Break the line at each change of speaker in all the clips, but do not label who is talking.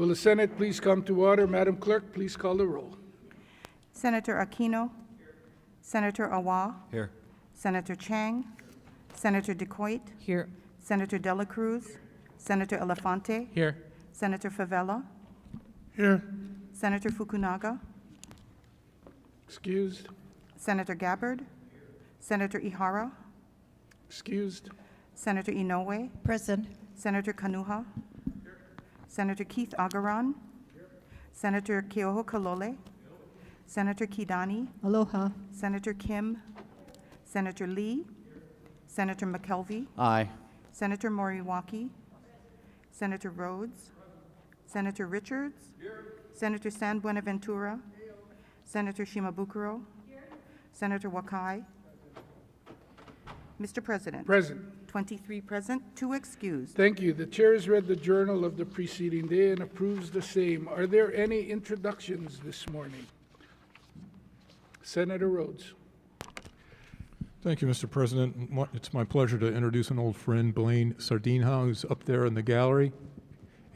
Will the Senate please come to order? Madam Clerk, please call the roll.
Senator Aquino. Senator Awa.
Here.
Senator Chang. Senator DeCoit.
Here.
Senator Dela Cruz. Senator Elefante.
Here.
Senator Favela.
Here.
Senator Fukunaga.
Excused.
Senator Gabbard. Senator Ihara.
Excused.
Senator Inoue.
Present.
Senator Kanuha. Senator Keith Agaran. Senator Keoho Kalole. Senator Kidani.
Aloha.
Senator Kim. Senator Lee. Senator McKelvey.
Aye.
Senator Moriwaki. Senator Rhodes. Senator Richards. Senator San Buenaventura. Senator Shimabukuro. Senator Wakai. Mr. President.
Present.
23 present, 2 excused.
Thank you. The chair has read the journal of the preceding day and approves the same. Are there any introductions this morning? Senator Rhodes.
Thank you, Mr. President. It's my pleasure to introduce an old friend, Blaine Sardinha, who's up there in the gallery,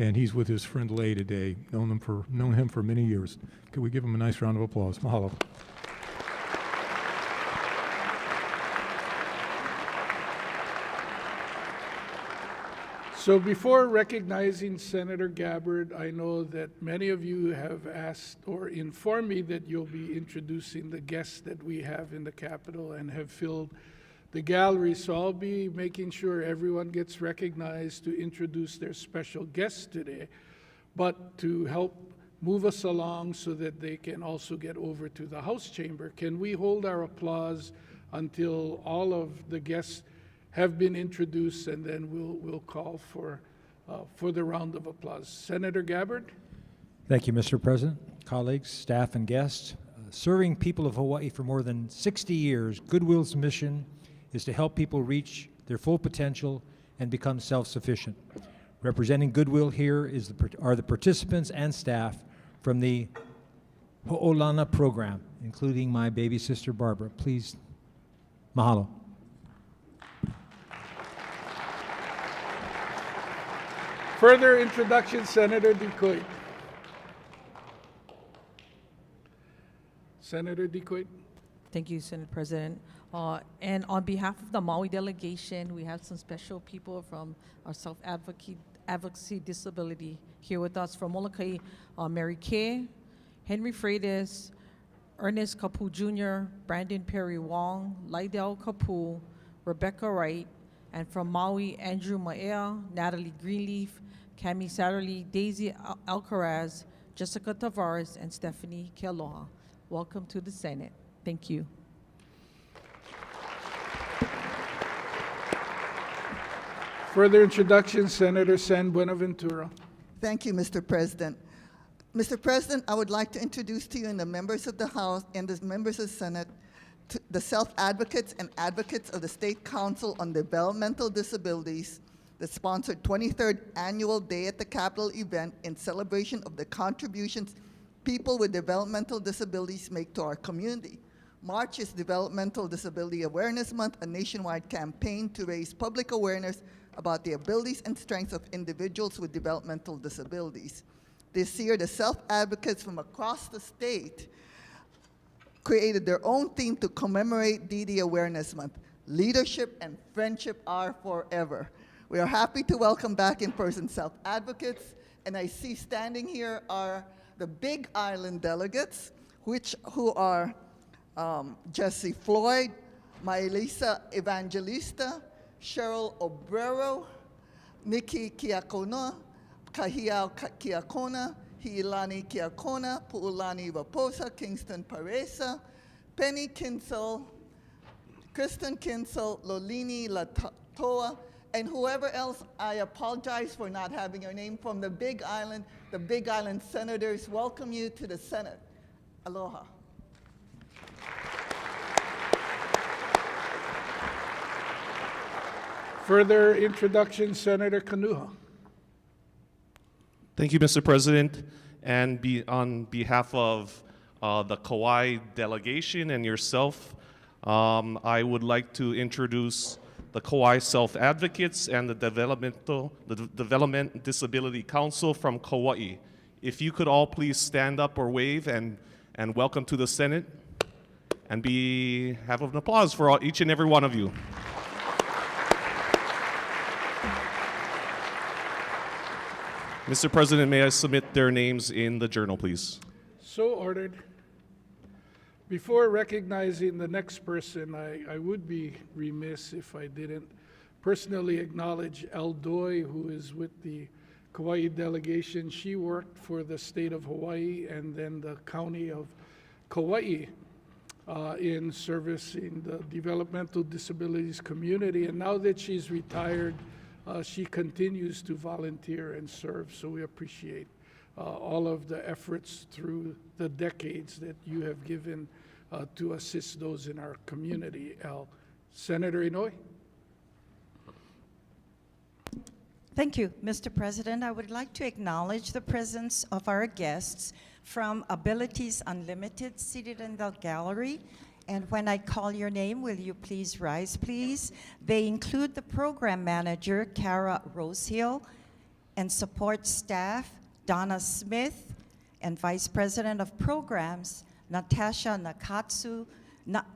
and he's with his friend Lay today. Known him for many years. Could we give him a nice round of applause? Mahalo.
So before recognizing Senator Gabbard, I know that many of you have asked or informed me that you'll be introducing the guests that we have in the Capitol and have filled the gallery. So I'll be making sure everyone gets recognized to introduce their special guests today. But to help move us along so that they can also get over to the House chamber, can we hold our applause until all of the guests have been introduced, and then we'll call for the round of applause. Senator Gabbard.
Thank you, Mr. President, colleagues, staff, and guests. Serving people of Hawaii for more than 60 years, Goodwill's mission is to help people reach their full potential and become self-sufficient. Representing Goodwill here are the participants and staff from the Ho'olana program, including my baby sister, Barbara. Please, mahalo.
Further introduction, Senator DeCoit. Senator DeCoit.
Thank you, Senate President. And on behalf of the Maui delegation, we have some special people from our self-advocacy disability here with us. From Molokai, Mary Kay, Henry Freitas, Ernest Kapu Jr., Brandon Perry Wong, Lydell Kapu, Rebecca Wright, and from Maui, Andrew Maea, Natalie Greenleaf, Cami Satterley, Daisy Alcaraz, Jessica Tavares, and Stephanie Kealoha. Welcome to the Senate. Thank you.
Further introduction, Senator San Buenaventura.
Thank you, Mr. President. Mr. President, I would like to introduce to you and the members of the House and the members of the Senate the self-advocates and advocates of the State Council on Developmental Disabilities, the sponsored 23rd Annual Day at the Capitol event in celebration of the contributions people with developmental disabilities make to our community. March is Developmental Disability Awareness Month, a nationwide campaign to raise public awareness about the abilities and strengths of individuals with developmental disabilities. This year, the self-advocates from across the state created their own theme to commemorate DD Awareness Month. Leadership and friendship are forever. We are happy to welcome back in person self-advocates, and I see standing here are the Big Island delegates, who are Jesse Floyd, Maelisa Evangelista, Cheryl Obrero, Nikki Kiakona, Kahiao Kiakona, Hiilani Kiakona, Pu'ulani Raposa, Kingston Paresa, Penny Kinsel, Kristen Kinsel, Lolini Latoa, and whoever else. I apologize for not having your name, from the Big Island senators. Welcome you to the Senate. Aloha.
Further introduction, Senator Kanuha.
Thank you, Mr. President. And on behalf of the Kauai delegation and yourself, I would like to introduce the Kauai Self-Advocates and the Development Disability Council from Kauai. if you could all please stand up or wave and welcome to the Senate, and have an applause for each and every one of you. Mr. President, may I submit their names in the journal, please?
So ordered. Before recognizing the next person, I would be remiss if I didn't personally acknowledge El Doi, who is with the Kauai delegation. She worked for the state of Hawaii and then the county of Kauai in servicing the developmental disabilities community. And now that she's retired, she continues to volunteer and serve. So we appreciate all of the efforts through the decades that you have given to assist those in our community. Senator Inouye.
Thank you, Mr. President. I would like to acknowledge the presence of our guests from Abilities Unlimited seated in the gallery. And when I call your name, will you please rise, please? They include the program manager, Kara Rosehill, and support staff, Donna Smith, and Vice President of Programs, Natasha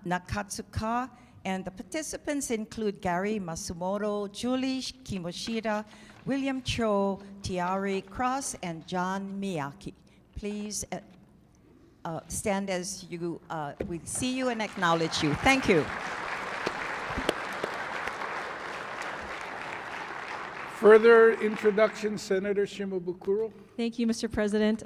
Nakatsuka, and the participants include Gary Masumoto, Julie Kimoshida, William Cho, Tiari Cross, and John Miyake. Please stand as we see you and acknowledge you. Thank you.
Further introduction, Senator Shimabukuro.
Thank you, Mr. President.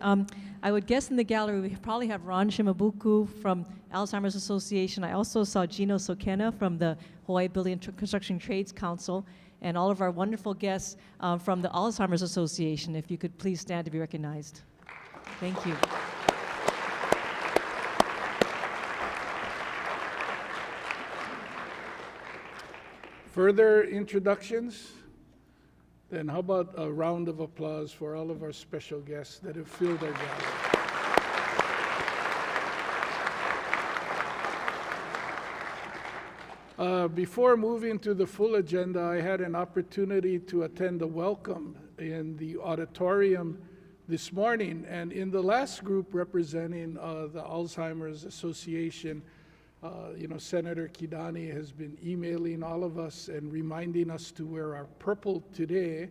I would guess in the gallery we probably have Ron Shimabuku from Alzheimer's Association. I also saw Gino Sokena from the Hawaii Building and Construction Trades Council, and all of our wonderful guests from the Alzheimer's Association. If you could please stand to be recognized. Thank you.
Further introductions? Then how about a round of applause for all of our special guests that have filled our gallery. Before moving to the full agenda, I had an opportunity to attend a welcome in the auditorium this morning. And in the last group representing the Alzheimer's Association, Senator Kidani has been emailing all of us and reminding us to wear our purple today.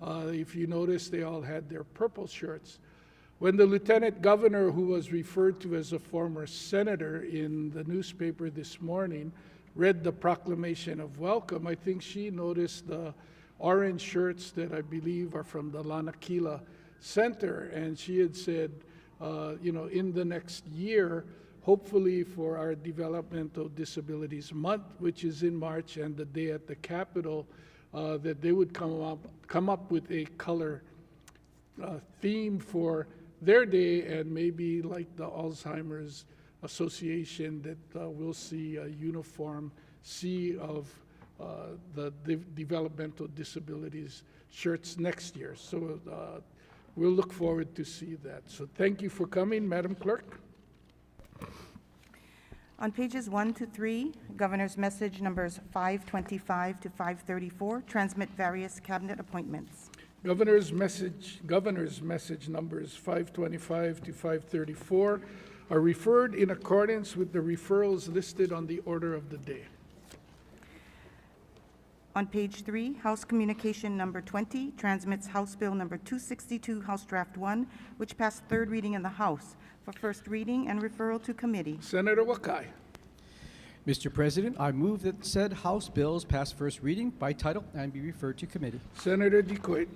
If you notice, they all had their purple shirts. When the Lieutenant Governor, who was referred to as a former senator in the newspaper this morning, read the proclamation of welcome, I think she noticed the orange shirts that I believe are from the Lanakila Center. And she had said, in the next year, hopefully for our Developmental Disabilities Month, which is in March, and the day at the Capitol, that they would come up with a color theme for their day, and maybe like the Alzheimer's Association, that we'll see a uniform sea of the developmental disabilities shirts next year. So we'll look forward to see that. So thank you for coming, Madam Clerk.
On pages 1 to 3, Governor's message numbers 525 to 534 transmit various cabinet appointments.
Governor's message numbers 525 to 534 are referred in accordance with the referrals listed on the order of the day.
On page 3, House Communication number 20 transmits House Bill number 262, House Draft 1, which passed third reading in the House for first reading and referral to committee.
Senator Wakai.
Mr. President, I move that said House bills pass first reading by title and be referred to committee.
Senator DeQuaid.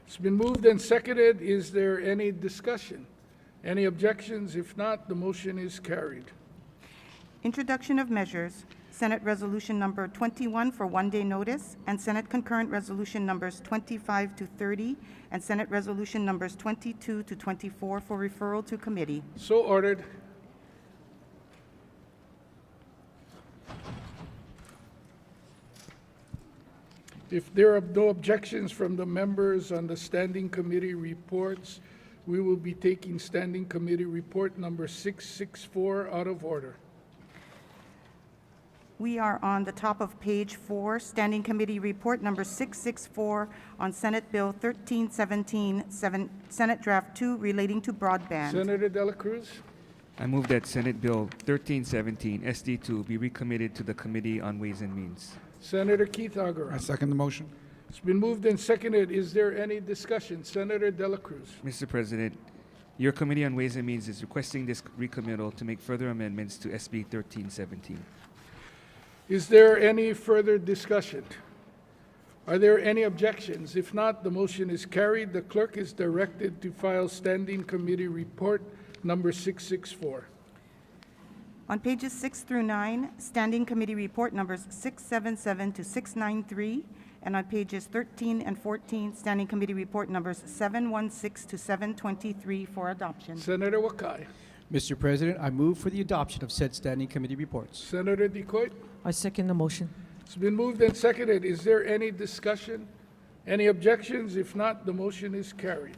It's been moved and seconded. Is there any discussion? Any objections? If not, the motion is carried.
Introduction of measures, Senate Resolution number 21 for one-day notice, and Senate Concurrent Resolution numbers 25 to 30, and Senate Resolution numbers 22 to 24 for referral to committee.
So ordered. If there are no objections from the members on the standing committee reports, we will be taking standing committee report number 664 out of order.
We are on the top of page 4, Standing Committee Report Number 664 on Senate Bill 1317, Senate Draft 2 relating to broadband.
Senator De La Cruz.
I move that Senate Bill 1317 SD2 be recommitted to the Committee on Ways and Means.
Senator Keith
I
Agarwal.
second the motion.
It's been moved and seconded. Is there any discussion? Senator De La Cruz.
Mr. President, your Committee on Ways and Means is requesting this recommittal to make further amendments to SB 1317.
Is there any further discussion? Are there any objections? If not, the motion is carried. The clerk is directed to file Standing Committee Report Number 664.
On pages 6 through 9, Standing Committee Report Numbers 677 to 693, and on pages 13 and 14, Standing Committee Report Numbers 716 to 723 for adoption.
Senator Wakai.
Mr. President, I move for the adoption of said standing committee reports.
Senator Decoit.
I second the motion.
It's been moved and seconded. Is there any discussion? Any objections? If not, the motion is carried.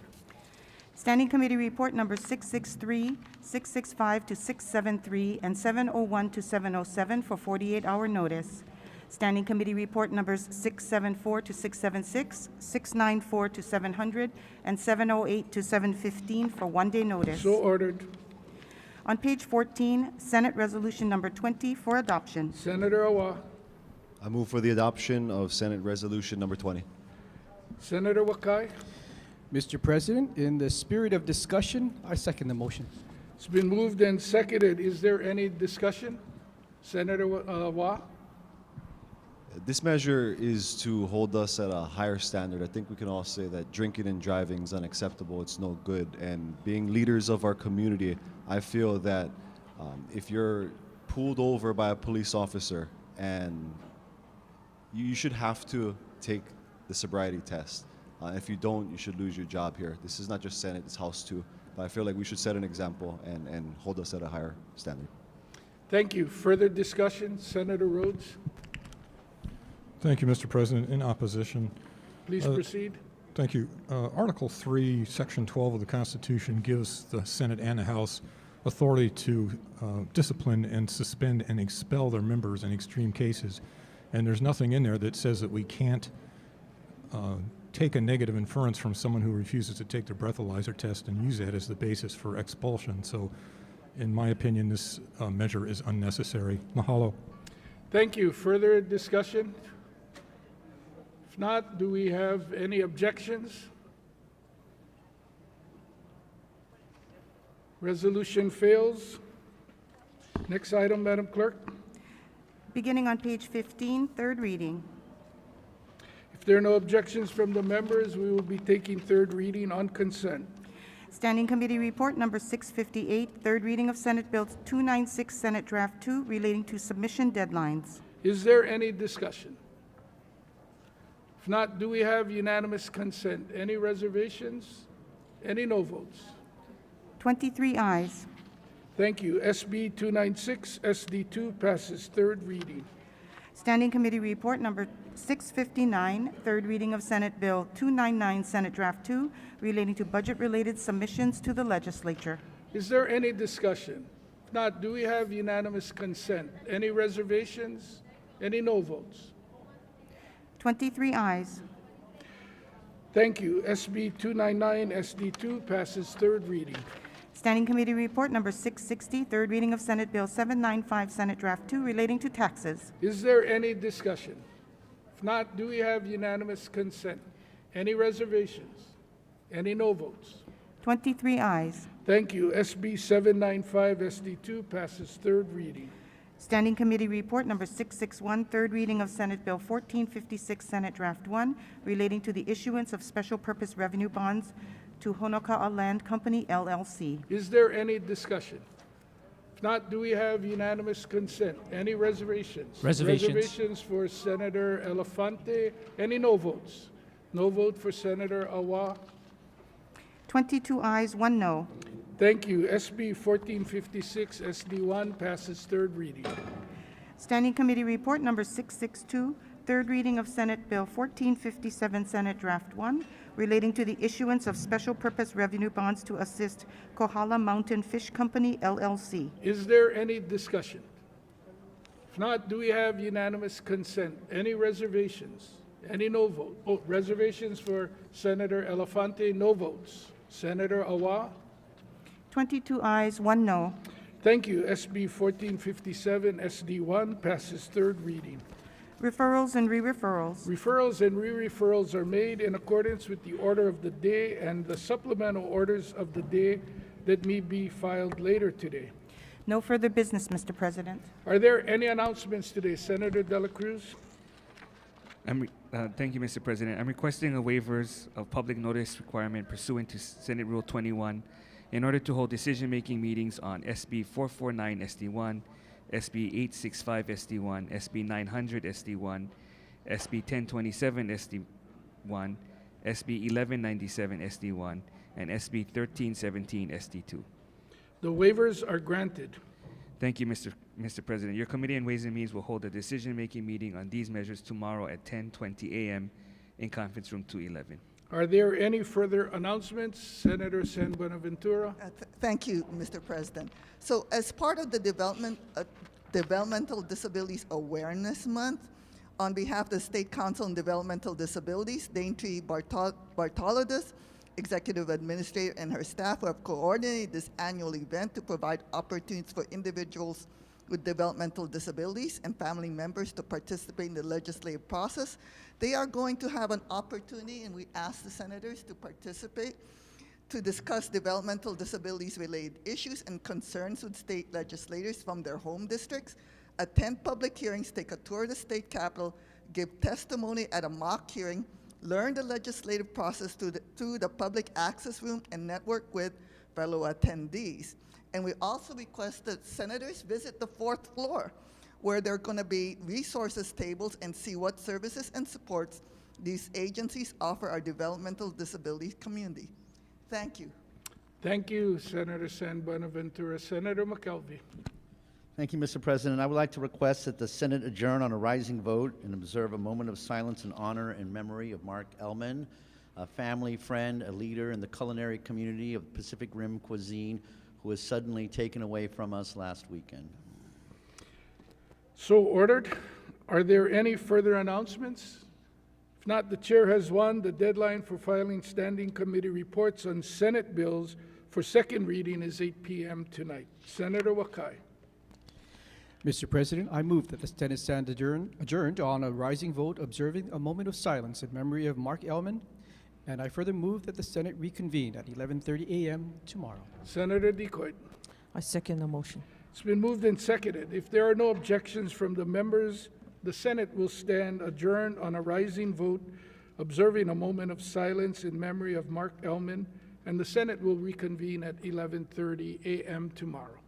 Standing Committee Report Numbers 663, 665 to 673, and 701 to 707 for 48-hour notice. Standing Committee Report Numbers 674 to 676, 694 to 700, and 708 to 715 for one-day notice.
So ordered.
On page 14, Senate Resolution Number 20 for adoption.
Senator Awa.
I move for the adoption of Senate Resolution Number 20.
Senator Wakai.
Mr. President, in the spirit of discussion, I second the motion.
It's been moved and seconded. Is there any discussion? Senator Wa.
This measure is to hold us at a higher standard. I think we can all say that drinking and driving is unacceptable. It's no good. And being leaders of our community, I feel that if you're pulled over by a police officer and you should have to take the sobriety test. If you don't, you should lose your job here. This is not just Senate, it's House too. But I feel like we should set an example and hold us at a higher standard.
Thank you. Further discussion? Senator Rhodes.
Thank you, Mr. President. In opposition.
Please proceed.
Thank you. Article 3, Section 12 of the Constitution gives the Senate and the House authority to discipline and suspend and expel their members in extreme cases. And there's nothing in there that says that we can't take a negative inference from someone who refuses to take their breathalyzer test and use that as the basis for expulsion. So, in my opinion, this measure is unnecessary. Mahalo.
Thank you. Further discussion? If not, do we have any objections? Resolution fails. Next item, Madam Clerk.
Beginning on page 15, third reading.
If there are no objections from the members, we will be taking third reading on consent.
Standing Committee Report Number 658, third reading of Senate Bill 296, Senate Draft 2 relating to submission deadlines.
Is there any discussion? If not, do we have unanimous consent? Any reservations? Any no votes?
23 ayes.
Thank you. SB 296, SD2 passes third reading.
Standing Committee Report Number 659, third reading of Senate Bill 299, Senate Draft 2 relating to budget-related submissions to the legislature.
Is there any discussion? If not, do we have unanimous consent? Any reservations? Any no votes?
23 ayes.
Thank you. SB 299, SD2 passes third reading.
Standing Committee Report Number 660, third reading of Senate Bill 795, Senate Draft 2 relating to taxes.
Is there any discussion? If not, do we have unanimous consent? Any reservations? Any no votes?
23 ayes.
Thank you. SB 795, SD2 passes third reading.
Standing Committee Report Number 661, third reading of Senate Bill 1456, Senate Draft 1 relating to the issuance of special purpose revenue bonds to Honoka'a Land Company, LLC.
Is there any discussion? If not, do we have unanimous consent? Any reservations?
Reservations.
Reservations for Senator Elefante. Any no votes? No vote for Senator Awa.
22 ayes, 1 no.
Thank you. SB 1456, SD1 passes third reading.
Standing Committee Report Number 662, third reading of Senate Bill 1457, Senate Draft 1, relating to the issuance of special purpose revenue bonds to assist Kohala Mountain Fish Company, LLC.
Is there any discussion? If not, do we have unanimous consent? Any reservations? Any no vote? Oh, reservations for Senator Elefante, no votes. Senator Awa?
22 ayes, 1 no.
Thank you. SB 1457 SD1 passes third reading.
Referrals and re-referrals.
Referrals and re-referrals are made in accordance with the order of the day and the supplemental orders of the day that may be filed later today.
No further business, Mr. President.
Are there any announcements today? Senator De La Cruz?
Thank you, Mr. President. I'm requesting a waivers of public notice requirement pursuant to Senate Rule 21 in order to hold decision-making meetings on SB 449 SD1, SB 865 SD1, SB 900 SD1, SB 1027 SD1, SB 1197 SD1, and SB 1317 SD2.
The waivers are granted.
Thank you, Mr. President. Your Committee on Ways and Means will hold a decision-making meeting on these measures tomorrow at 10:20 a.m. in Conference Room 211.
Are there any further announcements? Senator San Buenaventura?
Thank you, Mr. President. So as part of the Developmental Disabilities Awareness Month, on behalf of the State Council on Developmental Disabilities, Daintree Bartolodis, Executive Administrator, and her staff have coordinated this annual event to provide opportunities for individuals with developmental disabilities and family members to participate in the legislative process. They are going to have an opportunity, and we ask the senators to participate, to discuss developmental disabilities-related issues and concerns with state legislators from their home districts, attend public hearings, take a tour of the state capitol, give testimony at a mock hearing, learn the legislative process through the public access room, and network with fellow attendees. And we also request that senators visit the fourth floor, where there are going to be resources tables and see what services and supports these agencies offer our developmental disability community. Thank you.
Thank you, Senator San Buenaventura. Senator McKelvey.
Thank you, Mr. President. I would like to request that the Senate adjourn on a rising vote and observe a moment of silence in honor and memory of Mark Ellman, a family friend, a leader in the culinary community of Pacific Rim cuisine, who was suddenly taken away from us last weekend.
So ordered. Are there any further announcements? If not, the chair has one. The deadline for filing standing committee reports on Senate bills for second reading is 8 p.m. tonight. Senator Wakai.
Mr. President, I move that the Senate stand adjourned on a rising vote, observing a moment of silence in memory of Mark Ellman, and I further move that the Senate reconvene at 11:30 a.m. tomorrow.
Senator Decoit.
I second the motion.
It's been moved and seconded. If there are no objections from the members, the Senate will stand adjourned on a rising vote, observing a moment of silence in memory of Mark Ellman, and the Senate will reconvene at 11:30 a.m. tomorrow.